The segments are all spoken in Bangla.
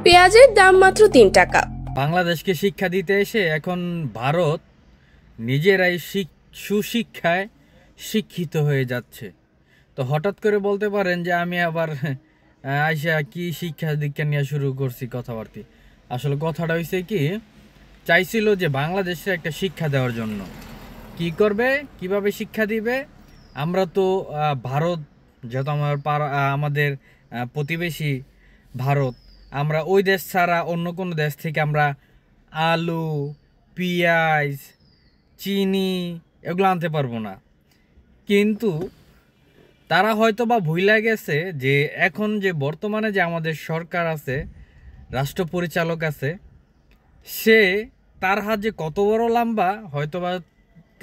পেঁয়াজের দাম মাত্র ৩ টাকা। বাংলাদেশকে শিক্ষা দিতে এসে এখন ভারত নিজেরাই সুশিক্ষায় শিক্ষিত হয়ে যাচ্ছে। তো হঠাৎ করে বলতে পারেন যে আমি আবার আইসা কি শিক্ষা দীক্ষা নিয়ে শুরু করছি কথাবার্তি। আসলে কথাটা হয়েছে কি, চাইছিল যে বাংলাদেশের একটা শিক্ষা দেওয়ার জন্য কি করবে, কিভাবে শিক্ষা দিবে। আমরা তো ভারত, যেহেতু আমাদের প্রতিবেশী ভারত, আমরা ওই দেশ ছাড়া অন্য কোনো দেশ থেকে আমরা আলু, পেঁয়াজ, চিনি এগুলো আনতে পারবো না। কিন্তু তারা হয়তো বা ভুলে গেছে যে এখন যে বর্তমানে যে আমাদের সরকার আছে, রাষ্ট্র পরিচালক আছে, সে তার হাত যে কত বড় লম্বা, হয়তোবা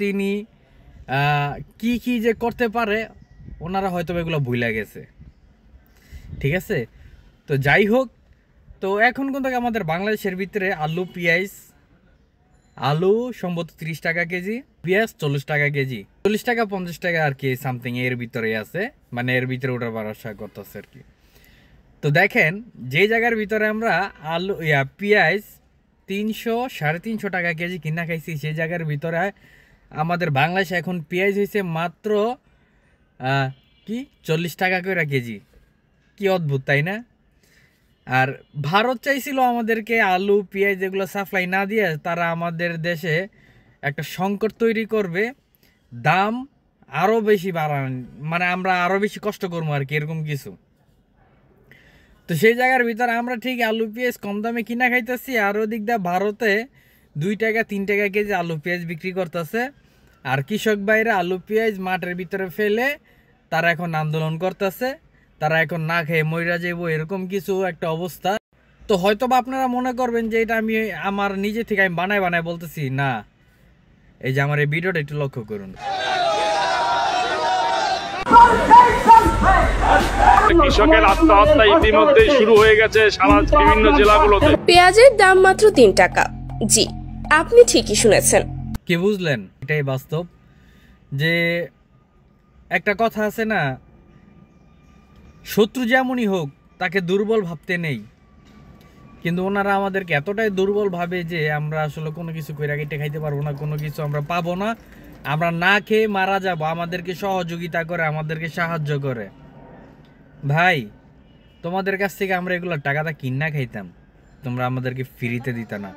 তিনি কি কি যে করতে পারে ওনারা হয়তো এগুলো ভুলে গেছে। ঠিক আছে, তো যাই হোক, তো এখন কিন্তু আমাদের বাংলাদেশের ভিতরে আলু, পেঁয়াজ, আলু সম্ভবত 30 টাকা কেজি, পেঁয়াজ 40 টাকা কেজি, 40 টাকা 50 টাকা আর কি সামথিং এর ভিতরে আছে, মানে এর ভিতরে ওটা ভরসা করতেছে আর কি। তো দেখেন, যে জায়গার ভিতরে আমরা আলু পেঁয়াজ 300 350 টাকা কেজি কিনা খাইছি, সেই জায়গার ভিতরে আমাদের বাংলাদেশে এখন পেঁয়াজ হয়েছে মাত্র কি 40 টাকা করে কেজি। কি অদ্ভুত, তাই না? আর ভারত চাইছিল আমাদেরকে আলু, পেঁয়াজ এগুলো সাপ্লাই না দিয়ে তারা আমাদের দেশে একটা সংকট তৈরি করবে, দাম আরও বেশি বাড়ান, মানে আমরা আরও বেশি কষ্ট করবো আর কি, এরকম কিছু। তো সেই জায়গার ভিতরে আমরা ঠিক আলু পেঁয়াজ কম দামে কিনা খাইতেছি, আর ওদিক দিয়ে ভারতে 2 টাকা 3 টাকা কেজি আলু পেঁয়াজ বিক্রি করতেছে। আর কৃষক ভাইরা আলু পেঁয়াজ মাঠের ভিতরে ফেলে তারা এখন আন্দোলন করতেছে, তারা এখন না খেয়ে মইরা যাবো, এরকম কিছু একটা অবস্থা। তো হয়তো বা আপনারা মনে করবেন যে এটা আমি আমার নিজে থেকে আমি বানায় বানায় বলতেছি না। এই যে আমার এই ভিডিওটা একটু লক্ষ্য করুন। কৃষকের আত্মহত্যা ইতিমধ্যে শুরু হয়ে গেছে সারা বিভিন্ন জেলাগুলোতে। পেঁয়াজের দাম মাত্র ৩ টাকা। জি, আপনি ঠিকই শুনেছেন। কি বুঝলেন? এটাই বাস্তব। যে একটা কথা আছে না, শত্রু যেমনই হোক তাকে দুর্বল ভাবতে নেই। কিন্তু ওনারা আমাদেরকে এতটাই দুর্বল ভাবে যে আমরা আসলে কোনো কিছু কইরা কেটে খাইতে পারবো না, কোনো কিছু আমরা পাবো না, আমরা না খেয়ে মারা যাব। আমাদেরকে সহযোগিতা করে, আমাদেরকে সাহায্য করে। ভাই, তোমাদের কাছ থেকে আমরা এগুলো টাকাটা কিনা খাইতাম, তোমরা আমাদেরকে ফ্রিতে দিতা না।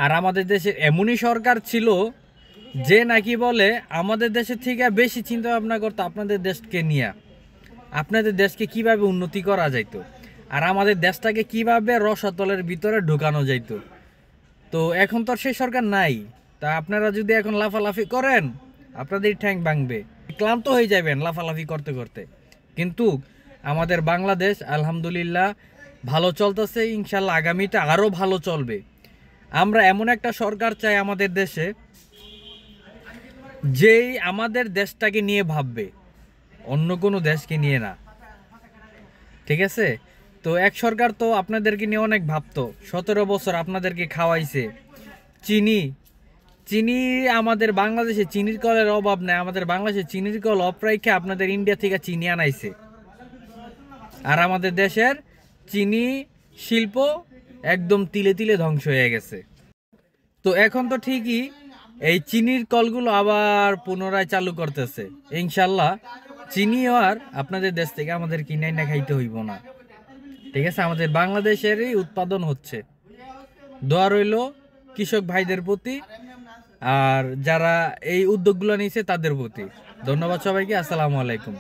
আর আমাদের দেশের এমনই সরকার ছিল যে নাকি বলে আমাদের দেশের থেকে বেশি চিন্তা ভাবনা করতো আপনাদের দেশকে নিয়ে, আপনাদের দেশকে কিভাবে উন্নতি করা যাইতো, আর আমাদের দেশটাকে কিভাবে রসাতলের ভিতরে ঢুকানো যাইতো। তো এখন তো সেই সরকার নাই। তা আপনারা যদি এখন লাফালাফি করেন, আপনাদের ঠ্যাং ভাঙবে, ক্লান্ত হয়ে যাবেন লাফালাফি করতে করতে। কিন্তু আমাদের বাংলাদেশ আলহামদুলিল্লাহ ভালো চলতেছে, ইনশাল্লাহ আগামীতে আরও ভালো চলবে। আমরা এমন একটা সরকার চাই আমাদের দেশে, যেই আমাদের দেশটাকে নিয়ে ভাববে, অন্য কোনো দেশকে নিয়ে না। ঠিক আছে, তো এক সরকার তো আপনাদেরকে নিয়ে অনেক ভাবতো, 17 বছর আপনাদেরকে খাওয়াইছে। চিনি চিনি আমাদের বাংলাদেশে চিনির কলের অভাব নেই, আমাদের বাংলাদেশে চিনির কল অপ্রাইখে আপনাদের ইন্ডিয়া থেকে চিনি আনাইছে। আর আমাদের দেশের চিনি শিল্প একদম তিলে তিলে ধ্বংস হয়ে গেছে। তো এখন তো ঠিকই এই চিনির কলগুলো আবার পুনরায় চালু করতেছে। ইনশাল্লাহ চিনিও আর আপনাদের দেশ থেকে আমাদের কিনাই না খাইতে হইব না। ঠিক আছে, আমাদের বাংলাদেশেরই উৎপাদন হচ্ছে। দোয়া রইল কৃষক ভাইদের প্রতি, আর যারা এই উদ্যোগগুলো নিয়েছে তাদের প্রতি। ধন্যবাদ সবাইকে। আসসালামু আলাইকুম।